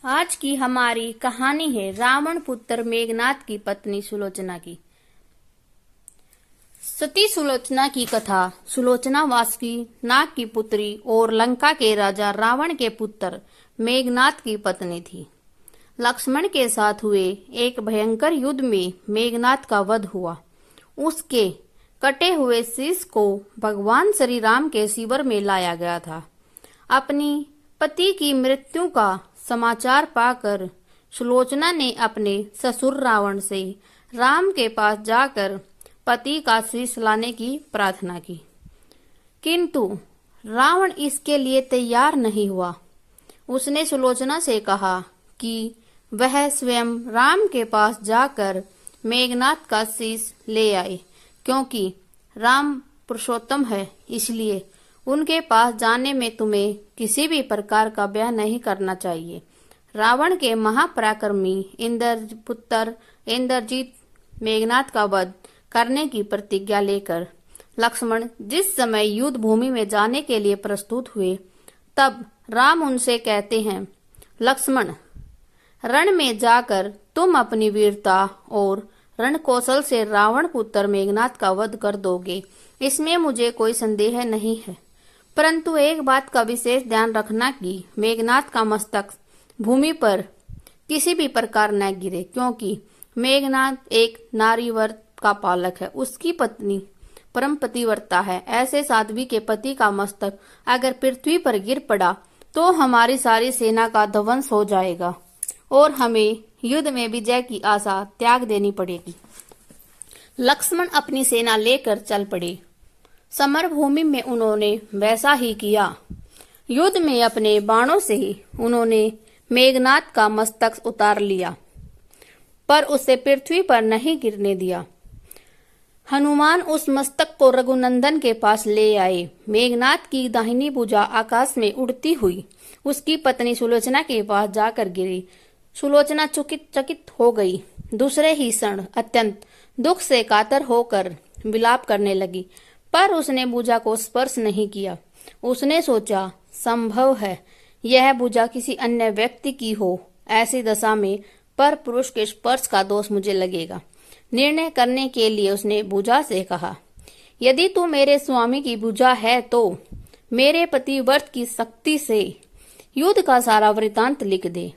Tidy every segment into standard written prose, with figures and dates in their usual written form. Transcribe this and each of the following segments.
आज की हमारी कहानी है रावण पुत्र मेघनाद की पत्नी सुलोचना की। सती सुलोचना की कथा। सुलोचना वासुकी नाग की पुत्री और लंका के राजा रावण के पुत्र मेघनाद की पत्नी थी। लक्ष्मण के साथ हुए एक भयंकर युद्ध में मेघनाद का वध हुआ। उसके कटे हुए शीश को भगवान श्री राम के शिविर में लाया गया था। अपनी पति की मृत्यु का समाचार पाकर सुलोचना ने अपने ससुर रावण से राम के पास जाकर पति का शीश लाने की प्रार्थना की, किंतु रावण इसके लिए तैयार नहीं हुआ। उसने सुलोचना से कहा कि वह स्वयं राम के पास जाकर मेघनाद का शीश ले आए, क्योंकि राम पुरुषोत्तम है, इसलिए उनके पास जाने में तुम्हें किसी भी प्रकार का व्यय नहीं करना चाहिए। रावण के महापराक्रमी पुत्र इंद्रजीत मेघनाद का वध करने की प्रतिज्ञा लेकर लक्ष्मण जिस समय युद्ध भूमि में जाने के लिए प्रस्तुत हुए, तब राम उनसे कहते हैं, लक्ष्मण, रण में जाकर तुम अपनी वीरता और रण कौशल से रावण पुत्र मेघनाद का वध कर दोगे, इसमें मुझे कोई संदेह नहीं है। परंतु एक बात का विशेष ध्यान रखना कि मेघनाद का मस्तक भूमि पर किसी भी प्रकार न गिरे, क्योंकि मेघनाद एक नारीवर्त का पालक है। उसकी पत्नी परम पतिव्रता है। ऐसे साध्वी के पति का मस्तक अगर पृथ्वी पर गिर पड़ा तो हमारी सारी सेना का ध्वंस हो जाएगा और हमें युद्ध में विजय की आशा त्याग देनी पड़ेगी। लक्ष्मण अपनी सेना लेकर चल पड़े। समर भूमि में उन्होंने वैसा ही किया। युद्ध में अपने बाणों से ही उन्होंने मेघनाद का मस्तक उतार लिया, पर उसे पृथ्वी पर नहीं गिरने दिया। हनुमान उस मस्तक को रघुनंदन के पास ले आए। मेघनाद की दाहिनी भुजा आकाश में उड़ती हुई उसकी पत्नी सुलोचना के पास जाकर गिरी। सुलोचना चकित हो गई। दूसरे ही क्षण अत्यंत दुख से कातर होकर विलाप करने लगी, पर उसने भुजा को स्पर्श नहीं किया। उसने सोचा, संभव है यह भुजा किसी अन्य व्यक्ति की हो। ऐसी दशा में पर पुरुष के स्पर्श का दोष मुझे लगेगा। निर्णय करने के लिए उसने भुजा से कहा, यदि तू मेरे स्वामी की भुजा है तो मेरे पतिव्रत की शक्ति से युद्ध का सारा वृतांत लिख दे।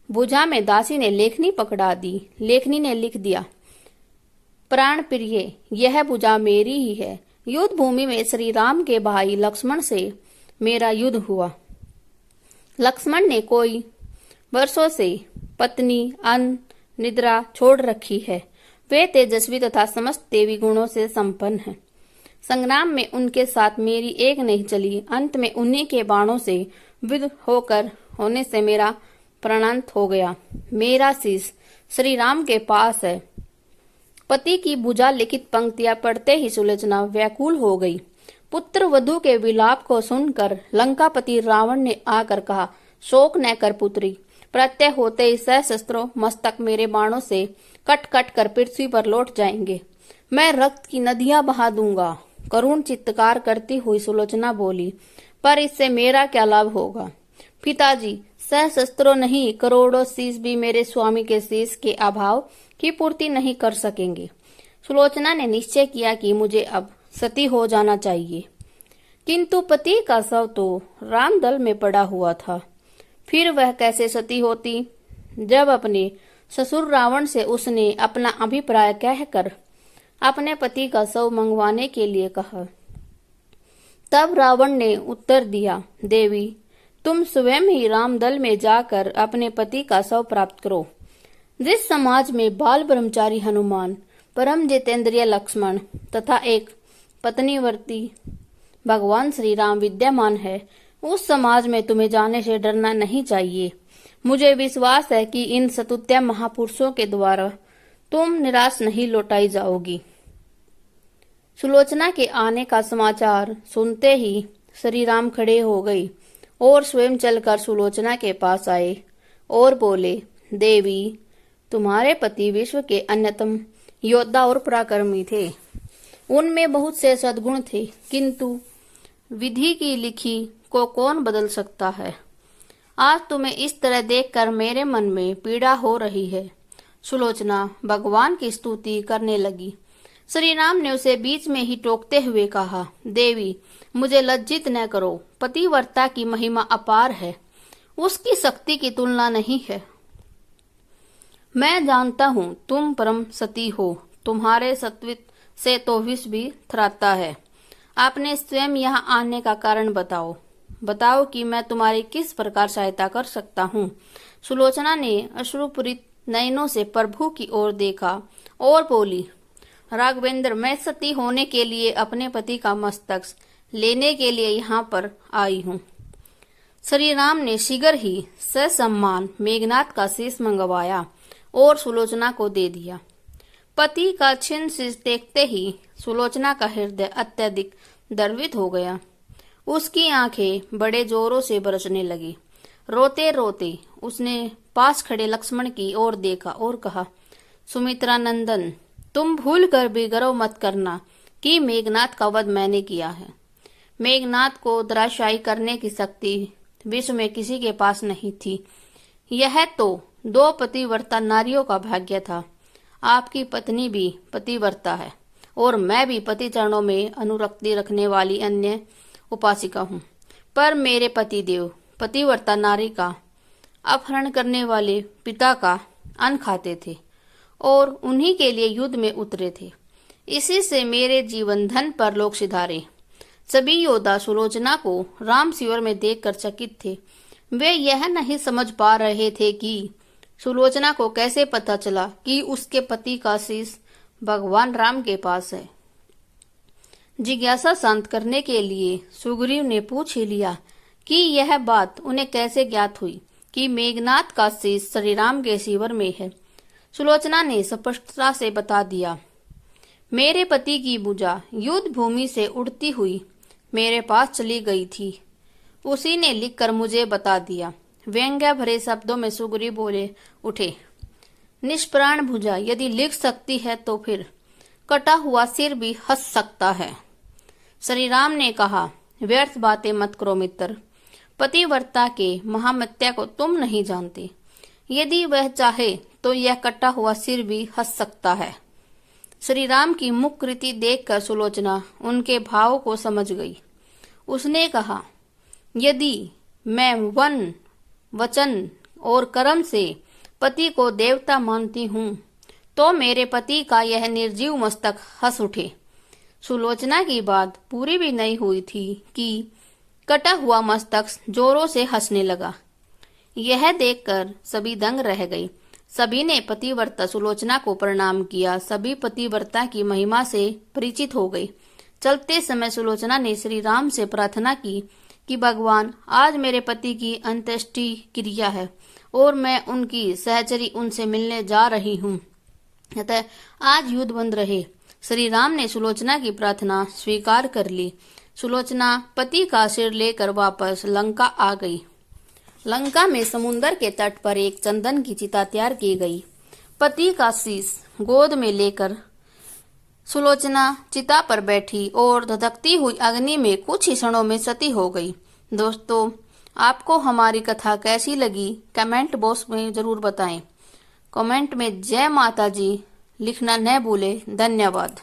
भुजा में दासी ने लेखनी पकड़ा दी। लेखनी ने लिख दिया, प्राण प्रिय, यह भुजा मेरी ही है। युद्ध भूमि में श्री राम के भाई लक्ष्मण से मेरा युद्ध हुआ। लक्ष्मण ने कोई वर्षों से पत्नी अन्न निद्रा छोड़ रखी है। वे तेजस्वी तथा समस्त देवी गुणों से संपन्न हैं। संग्राम में उनके साथ मेरी एक नहीं चली। अंत में उन्हीं के बाणों से विद्ध होने से मेरा प्राणांत हो गया। मेरा शीश श्री राम के पास है। पति की भुजा लिखित पंक्तियां पढ़ते ही सुलोचना व्याकुल हो गई। पुत्र वधु के विलाप को सुनकर लंकापति रावण ने आकर कहा, शोक न कर पुत्री, प्रत्यय होते ही सशस्त्रों मस्तक मेरे बाणों से कट कट कर पृथ्वी पर लौट जाएंगे। मैं रक्त की नदियां बहा दूंगा। करुण चित्कार करती हुई सुलोचना बोली, पर इससे मेरा क्या लाभ होगा? पिताजी, सशस्त्रों नहीं, करोड़ों शीश भी मेरे स्वामी के शीश के अभाव की पूर्ति नहीं कर सकेंगे। सुलोचना ने निश्चय किया कि मुझे अब सती हो जाना चाहिए, किंतु पति का शव तो रामदल में पड़ा हुआ था। फिर वह कैसे सती होती? जब अपने ससुर रावण से उसने अपना अभिप्राय कहकर अपने पति का शव मंगवाने के लिए कहा, तब रावण ने उत्तर दिया, देवी, तुम स्वयं ही रामदल में जाकर अपने पति का शव प्राप्त करो। जिस समाज में बाल ब्रह्मचारी हनुमान, परम जितेंद्रिय लक्ष्मण तथा एक पत्नीवर्ती भगवान श्री राम विद्यमान है, उस समाज में तुम्हें जाने से डरना नहीं चाहिए। मुझे विश्वास है कि इन सतुत्य महापुरुषों के द्वारा तुम निराश नहीं लौटाई जाओगी। सुलोचना के आने का समाचार सुनते ही श्री राम खड़े हो गए और स्वयं चलकर सुलोचना के पास आए और बोले, देवी, तुम्हारे पति विश्व के अन्यतम योद्धा और पराक्रमी थे। उनमें बहुत से सद्गुण थे, किंतु विधि की लिखी को कौन बदल सकता है? आज तुम्हें इस तरह देखकर मेरे मन में पीड़ा हो रही है। सुलोचना भगवान की स्तुति करने लगी। श्री राम ने उसे बीच में ही टोकते हुए कहा, देवी मुझे लज्जित न करो। पतिव्रता की महिमा अपार है, उसकी शक्ति की तुलना नहीं है। मैं जानता हूँ तुम परम सती हो, तुम्हारे सत्वित से तो विष भी थराता है। आपने स्वयं यहाँ आने का कारण बताओ, बताओ कि मैं तुम्हारी किस प्रकार सहायता कर सकता हूँ। सुलोचना ने अश्रुपूरित नयनों से प्रभु की ओर देखा और बोली, राघवेंद्र मैं सती होने के लिए अपने पति का मस्तक लेने के लिए यहाँ पर आई हूँ। श्री राम ने शीघ्र ही ससम्मान मेघनाथ का शीश मंगवाया और सुलोचना को दे दिया। पति का छिन्न शीश देखते ही सुलोचना का हृदय अत्यधिक द्रवित हो गया। उसकी आंखें बड़े जोरों से बरसने लगी। रोते रोते उसने पास खड़े लक्ष्मण की ओर देखा और कहा, सुमित्रा नंदन तुम भूल कर भी गर्व मत करना कि मेघनाथ का वध मैंने किया है। मेघनाथ को धराशायी करने की शक्ति विश्व में किसी के पास नहीं थी। यह तो 2 पतिव्रता नारियों का भाग्य था। आपकी पत्नी भी पतिव्रता है और मैं भी पति चरणों में अनुरक्ति रखने वाली अन्य उपासिका हूँ। पर मेरे पतिदेव पतिव्रता नारी का अपहरण करने वाले पिता का अन्न खाते थे और उन्हीं के लिए युद्ध में उतरे थे। इसी से मेरे जीवन धन पर लोग सिधारे। सभी योद्धा सुलोचना को राम शिविर में देखकर चकित थे। वे यह नहीं समझ पा रहे थे कि सुलोचना को कैसे पता चला कि उसके पति का शीश भगवान राम के पास है। जिज्ञासा शांत करने के लिए सुग्रीव ने पूछ ही लिया कि यह बात उन्हें कैसे ज्ञात हुई कि मेघनाथ का शीश श्री राम के शिविर में है। सुलोचना ने स्पष्टता से बता दिया, मेरे पति की भुजा युद्ध भूमि से उड़ती हुई मेरे पास चली गई थी, उसी ने लिखकर मुझे बता दिया। व्यंग्य भरे शब्दों में सुग्रीव बोले उठे, निष्प्राण भुजा यदि लिख सकती है तो फिर कटा हुआ सिर भी हंस सकता है। श्री राम ने कहा, व्यर्थ बातें मत करो मित्र, पतिव्रता के महामत्या को तुम नहीं जानते। यदि वह चाहे तो यह कटा हुआ सिर भी हंस सकता है। श्री राम की मुखकृति देखकर सुलोचना उनके भाव को समझ गई। उसने कहा, यदि मैं वन वचन और कर्म से पति को देवता मानती हूँ तो मेरे पति का यह निर्जीव मस्तक हंस उठे। सुलोचना की बात पूरी भी नहीं हुई थी कि कटा हुआ मस्तक जोरों से हंसने लगा। यह देखकर सभी दंग रह गए। सभी ने पतिव्रता सुलोचना को प्रणाम किया। सभी पतिव्रता की महिमा से परिचित हो गए। चलते समय सुलोचना ने श्री राम से प्रार्थना की कि भगवान आज मेरे पति की अंत्येष्टि क्रिया है और मैं उनकी सहचरी उनसे मिलने जा रही हूँ, अतः आज युद्ध बंद रहे। श्री राम ने सुलोचना की प्रार्थना स्वीकार कर ली। सुलोचना पति का सिर लेकर वापस लंका आ गई। लंका में समुन्दर के तट पर एक चंदन की चिता तैयार की गई। पति का शीश गोद में लेकर सुलोचना चिता पर बैठी और धधकती हुई अग्नि में कुछ ही क्षणों में सती हो गई। दोस्तों, आपको हमारी कथा कैसी लगी कमेंट बॉक्स में जरूर बताएं। कमेंट में जय माता जी लिखना न भूलें। धन्यवाद।